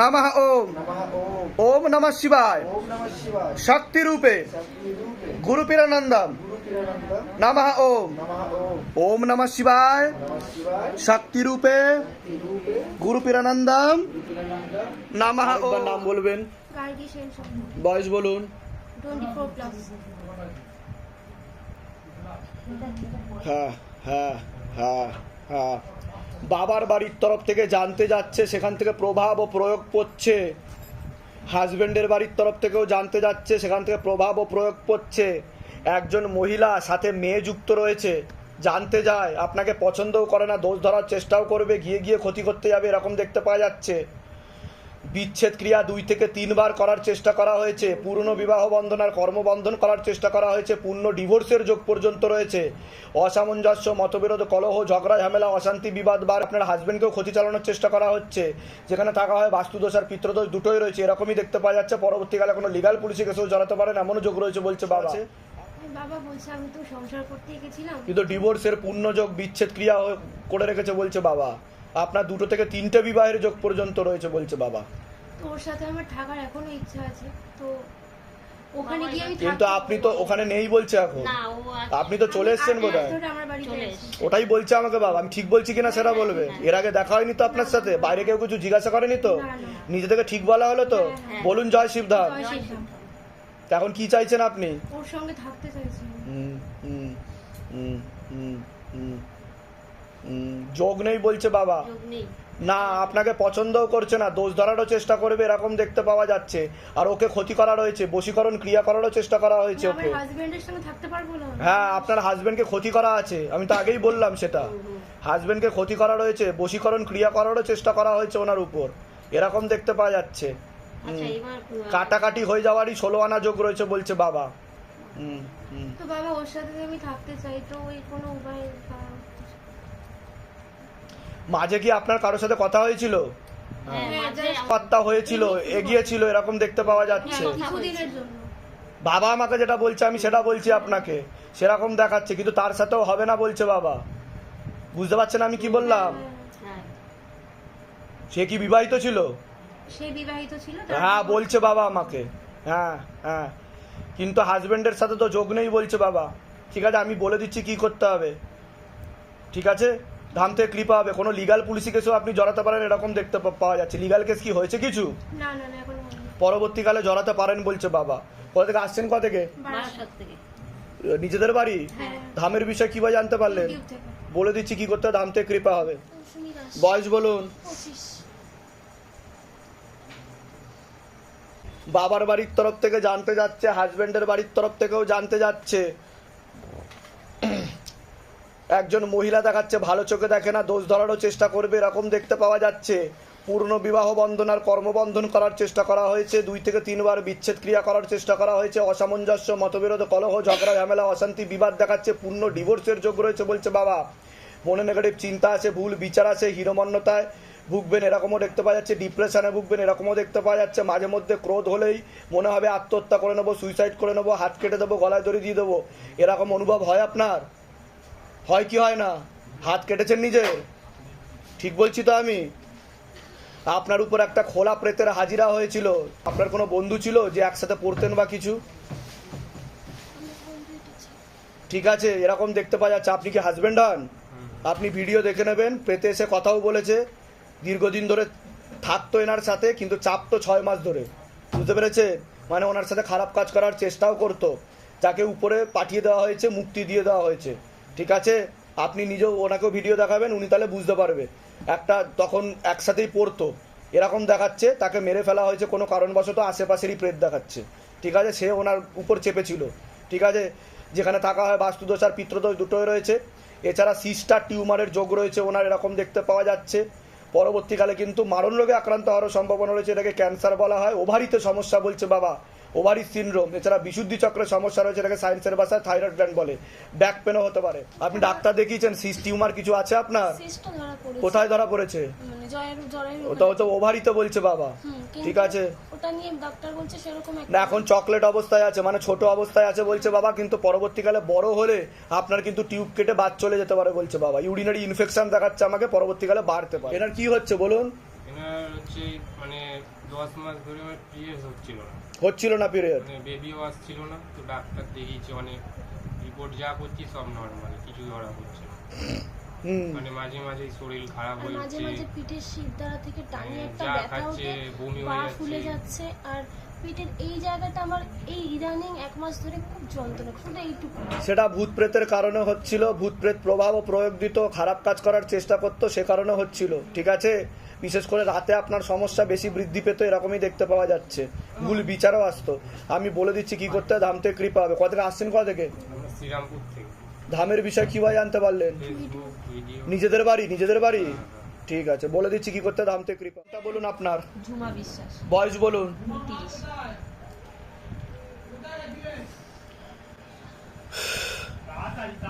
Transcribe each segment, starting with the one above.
নমঃ ওম ওম নমঃ শিবায় শক্তি রূপে গুরু পীরানন্দম নমঃ ওম ওম নমঃ শিবায় শক্তি রূপে গুরু পীরানন্দম নমঃ ওম। নাম বলবেন, গার্গী সেন শর্মা, বয়স বলুন। 24 প্লাস। হ্যাঁ হ্যাঁ হ্যাঁ হ্যাঁ। বাবার বাড়ির তরফ থেকে জানতে যাচ্ছে, সেখান থেকে প্রভাব ও প্রয়োগ পড়ছে। হাজবেন্ডের বাড়ির তরফ থেকেও জানতে যাচ্ছে, সেখান থেকে প্রভাব ও প্রয়োগ পড়ছে। একজন মহিলা সাথে মেয়ে যুক্ত রয়েছে, জানতে যায়, আপনাকে পছন্দও করে না, দোষ ধরার চেষ্টাও করবে, গিয়ে গিয়ে ক্ষতি করতে যাবে, এরকম দেখতে পাওয়া যাচ্ছে। বিচ্ছেদ ক্রিয়া 2 থেকে 3 বার করার চেষ্টা করা হয়েছে, পূর্ণ বিবাহ বন্ধন আর কর্মবন্ধন করার চেষ্টা করা হয়েছে, পূর্ণ ডিভোর্সের যোগ পর্যন্ত রয়েছে। অসামঞ্জস্য, মতবিরোধ, কলহ, ঝগড়া, ঝামেলা, অশান্তি, বিবাদ বা আপনার হাজবেন্ডকেও ক্ষতি চালানোর চেষ্টা করা হচ্ছে। যেখানে থাকা হয় বাস্তুদোষ আর পিতৃদোষ দুটোই রয়েছে, এরকমই দেখতে পাওয়া যাচ্ছে। পরবর্তীকালে কোনো লিগাল পুলিশে কেসেও জড়াতে পারেন এমনও যোগ রয়েছে বলছে বাবা। বাবা বলছে আমি তো সংসার করতে গেছিলাম, কিন্তু ডিভোর্সের পূর্ণ যোগ, বিচ্ছেদ ক্রিয়া করে রেখেছে বলছে বাবা। আপনার 2 থেকে 3টে বিবাহের যোগ পর্যন্ত রয়েছে বলছে বাবা। তো ওর সাথে আমার থাকার এখনো ইচ্ছা আছে, তো ওখানে গিয়ে আমি কিন্তু আপনি তো ওখানে নেই বলছে এখন, না ও আপনি তো চলে এসেছেন বোধহয়। আমার বাড়িতে চলে আছি। ওটাই বলছে আমাকে বাবা, আমি ঠিক বলছি কিনা সেটা বলবে। এর আগে দেখা হয়নি তো আপনার সাথে, বাইরে কেউ কিছু জিজ্ঞাসা করেনি তো, না, না। নিজে থেকে ঠিক বলা হলো তো। হ্যাঁ। বলুন জয় শিবধাম। জয় শ্রীরাম। এখন কি চাইছেন আপনি? ওর সঙ্গে থাকতে চাইছি। হুম, হুম, হুম, হুম, হুম, হুম। যোগ নেই বলছে বাবা। যোগ নেই। না, আপনাকে পছন্দও করছে না, দোষ ধরারও চেষ্টা করবে, এরকম দেখতে পাওয়া যাচ্ছে। আর ওকে ক্ষতি করা রয়েছে, বশীকরণ ক্রিয়া করারও চেষ্টা করা হয়েছে আমি আমার ওকে। হাজবেন্ডের সঙ্গে থাকতে পারবো না। হ্যাঁ, আপনার হাজবেন্ডকে ক্ষতি করা আছে, আমি তো আগেই বললাম সেটা। হাজবেন্ডকে ক্ষতি করা রয়েছে, বশীকরণ ক্রিয়া করারও চেষ্টা করা হয়েছে ওনার উপর, এরকম দেখতে পাওয়া যাচ্ছে। আচ্ছা এবার কাটাকাটি হয়ে যাওয়ারই 16 আনা যোগ রয়েছে বলছে বাবা। হুম, হুম। তো বাবা ওর সাথে যে আমি থাকতে চাই, তো ওই কোনো উপায় মাঝে কি আপনার কারোর সাথে কথা হয়েছিল? হ্যাঁ, মাঝে পাত্তা হয়েছিল, এগিয়েছিল, এরকম দেখতে পাওয়া যাচ্ছে। কিছুদিনের জন্য। বাবা আমাকে যেটা বলছে আমি সেটা বলছি আপনাকে, সেরকম দেখাচ্ছে, কিন্তু তার সাথেও হবে না বলছে বাবা। বুঝতে পারছেন আমি কি বললাম? হ্যাঁ সে কি বিবাহিত ছিল? সে বিবাহিত ছিল। হ্যাঁ বলছে বাবা আমাকে। হ্যাঁ হ্যাঁ, কিন্তু হাজবেন্ডের সাথে তো যোগ নেই বলছে বাবা। ঠিক আছে, আমি বলে দিচ্ছি কি করতে হবে, ঠিক আছে? ধাম থেকে কৃপা হবে, কোনো লিগাল পুলিশি কেসও আপনি জড়াতে পারেন, এরকম দেখতে পাওয়া যাচ্ছে। লিগাল কেস কি হয়েছে কিছু? না না না, এখন হয়নি। পরবর্তীকালে জড়াতে পারেন বলছে বাবা। কোথা থেকে আসছেন, কোথা থেকে? বারাসাত থেকে। নিজেদের বাড়ি? হ্যাঁ। ধামের বিষয় কিভাবে জানতে পারলেন? ইউটিউব থেকে। বলে দিচ্ছি কি করতে হবে, ধাম থেকে কৃপা হবে। মৌসুমী দাস, বয়স বলুন। 25। বাবার বাড়ির তরফ থেকে জানতে যাচ্ছে, হাজবেন্ডের বাড়ির তরফ থেকেও জানতে যাচ্ছে। একজন মহিলা দেখাচ্ছে, ভালো চোখে দেখে না, দোষ ধরারও চেষ্টা করবে, এরকম দেখতে পাওয়া যাচ্ছে। পূর্ণ বিবাহ বন্ধন আর কর্মবন্ধন করার চেষ্টা করা হয়েছে, 2 থেকে 3 বার বিচ্ছেদ ক্রিয়া করার চেষ্টা করা হয়েছে। অসামঞ্জস্য, মতবিরোধ, কলহ, ঝগড়া, ঝামেলা, অশান্তি, বিবাদ দেখাচ্ছে, পূর্ণ ডিভোর্সের যোগ রয়েছে বলছে বাবা। মনে নেগেটিভ চিন্তা আছে, ভুল বিচার আছে, হীনমন্যতায় ভুগবেন, এরকমও দেখতে পাওয়া যাচ্ছে। ডিপ্রেশনে ভুগবেন, এরকমও দেখতে পাওয়া যাচ্ছে। মাঝে মধ্যে ক্রোধ হলেই মনে হবে আত্মহত্যা করে নেবো, সুইসাইড করে নেবো, হাত কেটে দেবো, গলায় দড়ি দিয়ে দেবো, এরকম অনুভব হয় আপনার? হয় কি হয় না? হাত কেটেছেন নিজে? ঠিক বলছি তো আমি? আপনার উপর একটা খোলা প্রেতের হাজিরা হয়েছিল। আপনার কোনো বন্ধু ছিল যে একসাথে পড়তেন বা কিছু? ঠিক আছে, এরকম দেখতে পাওয়া যাচ্ছে। আপনি কি হাজবেন্ড হন? আপনি ভিডিও দেখে নেবেন, প্রেতে এসে কথাও বলেছে, দীর্ঘদিন ধরে থাকতো এনার সাথে, কিন্তু চাপতো 6 মাস ধরে, বুঝতে পেরেছে? মানে ওনার সাথে খারাপ কাজ করার চেষ্টাও করতো, যাকে উপরে পাঠিয়ে দেওয়া হয়েছে, মুক্তি দিয়ে দেওয়া হয়েছে, ঠিক আছে? আপনি নিজেও ওনাকেও ভিডিও দেখাবেন, উনি তাহলে বুঝতে পারবে। একটা তখন একসাথেই পড়তো, এরকম দেখাচ্ছে, তাকে মেরে ফেলা হয়েছে কোনো কারণবশত, আশেপাশেরই প্রেত দেখাচ্ছে, ঠিক আছে? সে ওনার উপর চেপেছিল, ঠিক আছে? যেখানে থাকা হয় বাস্তুদোষ আর পিতৃদোষ দুটোই রয়েছে। এছাড়া সিস্টার টিউমারের যোগ রয়েছে ওনার, এরকম দেখতে পাওয়া যাচ্ছে। পরবর্তীকালে কিন্তু মারণ রোগে আক্রান্ত হওয়ার সম্ভাবনা রয়েছে, এটাকে ক্যান্সার বলা হয়। ওভারিতে সমস্যা বলছে বাবা, ওভারি সিনড্রোম। এছাড়া বিশুদ্ধি চক্রের সমস্যা রয়েছে, এটাকে সায়েন্সের ভাষায় থাইরয়েড গ্ল্যান্ড বলে। ব্যাক পেনও হতে পারে। আপনি ডাক্তার দেখিয়েছেন, সিস্ট টিউমার কিছু আছে আপনার? সিস্টটা ধরা পড়েছে। কোথায় ধরা পড়েছে? মানে জরায়ুর ওটা তো ওভারিতে বলছে বাবা, কিন্তু ঠিক আছে? ওটা নিয়ে ডাক্তার বলছে সেরকম না, এখন চকলেট অবস্থায় আছে, মানে ছোট অবস্থায় আছে বলছে বাবা, কিন্তু পরবর্তীকালে বড় হলে আপনার কিন্তু টিউব কেটে বাদ চলে যেতে পারে বলছে বাবা। ইউরিনারি ইনফেকশন দেখাচ্ছে আমাকে, পরবর্তীকালে বাড়তে পারে। এনার কি হচ্ছে বলুন? এনার হচ্ছে মানে 10 মাস ধরে আমার পিরিয়ড হচ্ছিল না পিরিয়ড? মানে বেবিও আসছিল না, তো ডাক্তার দেখিয়েছি অনেক, রিপোর্ট যা করছি সব নর্মাল, কিছু ধরা পড়ছে না। মানে মাঝে মাঝে শরীর খারাপ আর হয়ে মাঝে যাচ্ছে, মাঝে পিঠের শিরদাঁড়া থেকে টানে একটা যা ব্যথা খাচ্ছে ওঠে, বমি পা হয়ে ফুলে যাচ্ছে। যাচ্ছে। আর পিঠের এই জায়গাটা আমার এই ইদানিং 1 মাস ধরে খুব যন্ত্রণা, শুধু এইটুকু। সেটা ভূত প্রেতের কারণে হচ্ছিল, ভূত প্রেত প্রভাব ও প্রয়োগ দিত, খারাপ কাজ করার চেষ্টা করতো, সে কারণে হচ্ছিল। ঠিক আছে, বিশেষ করে রাতে আপনার সমস্যা বেশি বৃদ্ধি পেত, এরকমই দেখতে পাওয়া যাচ্ছে। ভুল বিচারও আসতো। আমি বলে দিচ্ছি কি করতে হয়, ধাম থেকে কৃপা হবে। কোথা থেকে আসছেন, কোথা থেকে? আমরা শ্রীরামপুর থেকে ধামের বিষয় কিভাবে জানতে পারলেন? Facebook video. নিজেদের বাড়ি? নিজেদের বাড়ি, ঠিক আছে, বলে দিচ্ছি কি করতে হয়, ধাম থেকে কৃপা। এটা বলুন আপনার ঝুমা বিশ্বাস, বয়স বলুন। 30।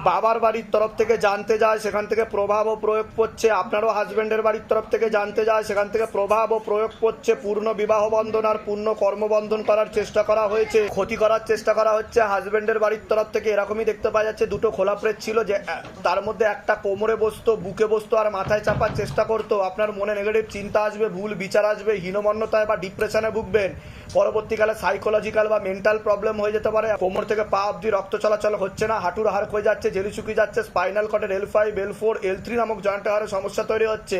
বাবার বাড়ির তরফ থেকে জানতে যায়, সেখান থেকে প্রভাব ও প্রয়োগ পড়ছে। আপনারও হাজবেন্ডের বাড়ির তরফ থেকে জানতে যায়, সেখান থেকে প্রভাব ও প্রয়োগ পড়ছে। পূর্ণ বিবাহ বন্ধন আর পূর্ণ কর্মবন্ধন করার চেষ্টা করা হয়েছে, ক্ষতি করার চেষ্টা করা হচ্ছে হাজবেন্ডের বাড়ির তরফ থেকে। এরকমই দেখতে পাওয়া যাচ্ছে। দুটো খোলা প্রেত ছিল, যে তার মধ্যে একটা কোমরে বসতো, বুকে বসতো আর মাথায় চাপার চেষ্টা করতো। আপনার মনে নেগেটিভ চিন্তা আসবে, ভুল বিচার আসবে, হীনমন্যতায় বা ডিপ্রেশনে ভুগবেন। পরবর্তীকালে সাইকোলজিক্যাল বা মেন্টাল প্রবলেম হয়ে যেতে পারে। কোমর থেকে পা অব্দি রক্ত চলাচল হচ্ছে না, হাঁটুর হাড় ক্ষয়ে যাচ্ছে, জেলি শুকিয়ে যাচ্ছে, স্পাইনাল কর্ডের L5, L4, L3 নামক জয়েন্টের হাড়ে সমস্যা তৈরি হচ্ছে,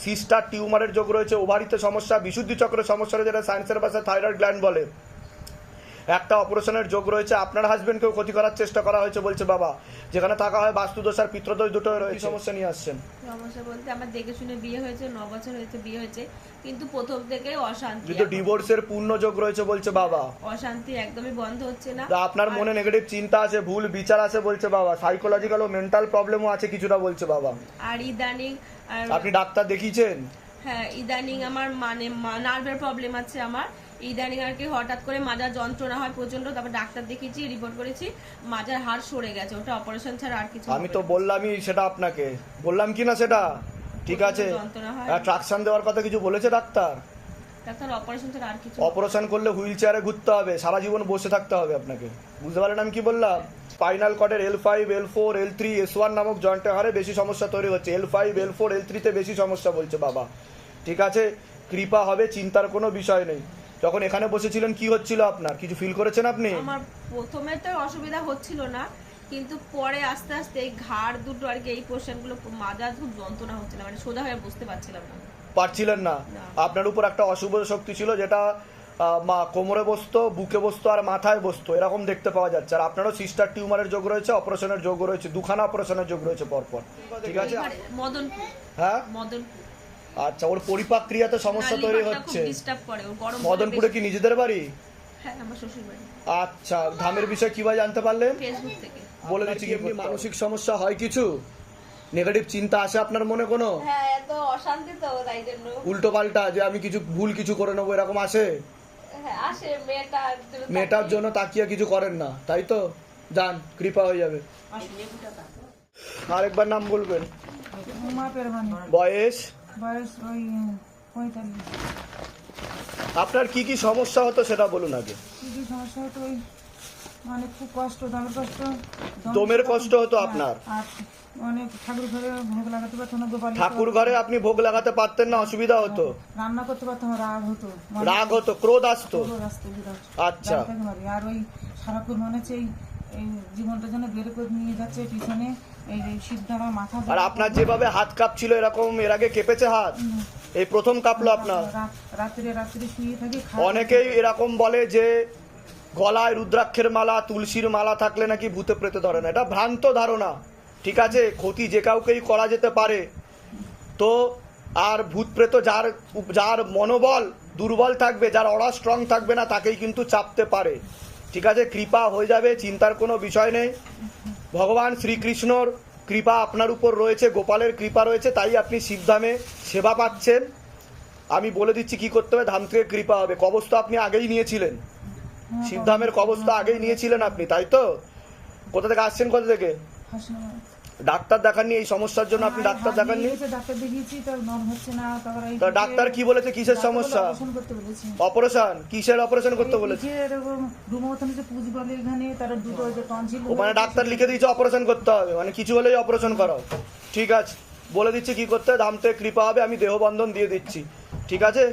সিস্টার টিউমারের যোগ রয়েছে, ওভারিতে সমস্যা, বিশুদ্ধি চক্রের সমস্যা রয়েছে, যেটা সায়েন্সের ভাষায় থাইরয়েড গ্ল্যান্ড বলে। একটা অপারেশনের যোগ রয়েছে। আপনার হাজবেন্ডকেও ক্ষতি করার চেষ্টা করা হয়েছে বলছে বাবা। যেখানে থাকা হয় বাস্তুদোষ আর পিতৃদোষ দুটো রয়েছে। সমস্যা নিয়ে আসছেন? সমস্যা বলতে আমার দেখে শুনে বিয়ে হয়েছে, 9 বছর হয়েছে বিয়ে হয়েছে, কিন্তু প্রথম থেকে অশান্তি, কিন্তু ডিভোর্সের পূর্ণ যোগ রয়েছে বলছে বাবা। অশান্তি একদমই বন্ধ হচ্ছে না। তা আপনার মনে নেগেটিভ চিন্তা আছে, ভুল বিচার আছে বলছে বাবা, সাইকোলজিক্যাল ও মেন্টাল প্রবলেমও আছে কিছুটা বলছে বাবা। আর ইদানিং আপনি ডাক্তার দেখিয়েছেন? হ্যাঁ, ইদানিং আমার মানে নার্ভের প্রবলেম আছে আমার। ইদানিং আর কি হঠাৎ করে মাজার যন্ত্রণা হয় প্রচন্ড, তারপর ডাক্তার দেখিয়েছি, রিপোর্ট করেছি, মাজার হাড় সরে গেছে, ওটা অপারেশন ছাড়া আর কিছু আমি তো বললামই সেটা আপনাকে, বললাম কি না সেটা? ঠিক আছে, যন্ত্রণা হয়। ট্রাকশন দেওয়ার কথা কিছু বলেছে ডাক্তার? ডাক্তার অপারেশন ছাড়া আর কিছু। অপারেশন করলে হুইল চেয়ারে ঘুরতে হবে, সারা জীবন বসে থাকতে হবে আপনাকে, বুঝতে পারলেন আমি কি বললাম? Spinal কর্ডের L5, L4, L3, S1 নামক জয়েন্টের হারে বেশি সমস্যা তৈরি হচ্ছে। L5, L4, L3 তে বেশি সমস্যা বলছে বাবা। ঠিক আছে, কৃপা হবে, চিন্তার কোনো বিষয় নেই। যখন এখানে বসেছিলেন কি হচ্ছিল আপনার, কিছু ফিল করেছেন আপনি? আমার প্রথমে তো অসুবিধা হচ্ছিল না, কিন্তু পরে আস্তে আস্তে এই ঘাড় দুটো আর কি, এই পোর্শন গুলো মাজা খুব যন্ত্রণা হচ্ছিল, মানে সোজা হয়ে বসতে পারছিলাম না। পারছিলেন না? আপনার উপর একটা অশুভ শক্তি ছিল, যেটা কোমরে বসতো, বুকে বসতো আর মাথায় বসতো, এরকম দেখতে পাওয়া যাচ্ছে। আর আপনারও সিস্টার টিউমারের যোগ রয়েছে, অপারেশনের যোগ রয়েছে, দুখানা অপারেশনের যোগ রয়েছে পরপর। ঠিক আছে, মদনপুর। হ্যাঁ মদনপুর। আচ্ছা, ওর পরিপাক ক্রিয়াতে সমস্যা তৈরি হচ্ছে। ডিস্টার্ব করে, ও গরম মদনপুরে কি নিজেদের বাড়ি? হ্যাঁ, আমার শ্বশুর বাড়ি। আচ্ছা, ধামের বিষয় কিভাবে জানতে পারলেন? ফেসবুক থেকে। বলে দিচ্ছি, কি এমনি মানসিক সমস্যা হয়, কিছু নেগেটিভ চিন্তা আসে আপনার মনে কোনো? হ্যাঁ, এত অশান্তি তো তাই জন্য। উল্টো পাল্টা, যে আমি কিছু ভুল কিছু করে নেবো, এরকম আসে? হ্যাঁ, আসে। মেয়েটার জন্য তাকিয়ে কিছু করেন না, তাই তো? যান, কৃপা হয়ে যাবে। আরেকবার নাম বলবেন। মা পেরবানি, বয়স? বয়স ওই 45। আপনার কি কি সমস্যা হতো সেটা বলুন আগে। কি কি সমস্যা হতো? ওই মানে খুব কষ্ট, দমের কষ্ট। দমের কষ্ট হতো আপনার? আর অনেক ঠাকুর ঘরে ভোগ লাগাতে পারতাম না, গোপাল ঠাকুর ঘরে আপনি ভোগ লাগাতে পারতেন না, অসুবিধা হতো? রান্না করতে পারতাম, রাগ হতো, রাগ হতো, ক্রোধ আসতো? রাস্তা বিরাট। আচ্ছা, জানতে পারি। আর ওই সারাক্ষণ মনে হচ্ছে এই জীবনটা যেন বের করে নিয়ে যাচ্ছে পিছনে, এই সিদ্ধারা মাথা। আর আপনার যেভাবে হাত কাঁপছিল, এরকম এর আগে কেঁপেছে হাত? এই প্রথম কাঁপলো আপনার? রাত্রে শুয়ে থাকি। অনেকেই এরকম বলে যে গলায় রুদ্রাক্ষের মালা, তুলসীর মালা থাকলে নাকি ভূতে প্রেতে ধরে না। এটা ভ্রান্ত ধারণা। ঠিক আছে, ক্ষতি যে কাউকেই করা যেতে পারে। তো আর ভূত প্রেত যার মনোবল দুর্বল থাকবে, যার অরা স্ট্রং থাকবে না, তাকেই কিন্তু চাপতে পারে। ঠিক আছে, কৃপা হয়ে যাবে, চিন্তার কোনো বিষয় নেই। ভগবান শ্রীকৃষ্ণর কৃপা আপনার উপর রয়েছে, গোপালের কৃপা রয়েছে, তাই আপনি শিবধামে সেবা পাচ্ছেন। আমি বলে দিচ্ছি কি করতে হবে, ধাম থেকে কৃপা হবে। কবচ তো আপনি আগেই নিয়েছিলেন, শিবধামের কবচ তো আগেই নিয়েছিলেন আপনি, তাই তো? কোথা থেকে আসছেন, কোথা থেকে? ডাক্তার দেখাননি এই সমস্যার জন্য? আপনি ডাক্তার দেখাননি? ডাক্তার দেখিয়েছি, তার নরম হচ্ছে না। তা ডাক্তার কি বলেছে, কিসের সমস্যা? করতে বলেছে। অপারেশন? কিসের অপারেশন করতে বলেছে? এরকম রুমোথন যে পুজ বলে এখানে, তার দুটো যে টনসিল, ওখানে ডাক্তার লিখে দিয়েছে অপারেশন করতে হবে, মানে কিছু হলেই অপারেশন করাও। ঠিক আছে, বলে দিচ্ছি কি করতে হয়, ধাম থেকে কৃপা হবে, আমি দেহবন্ধন দিয়ে দিচ্ছি। ঠিক আছে?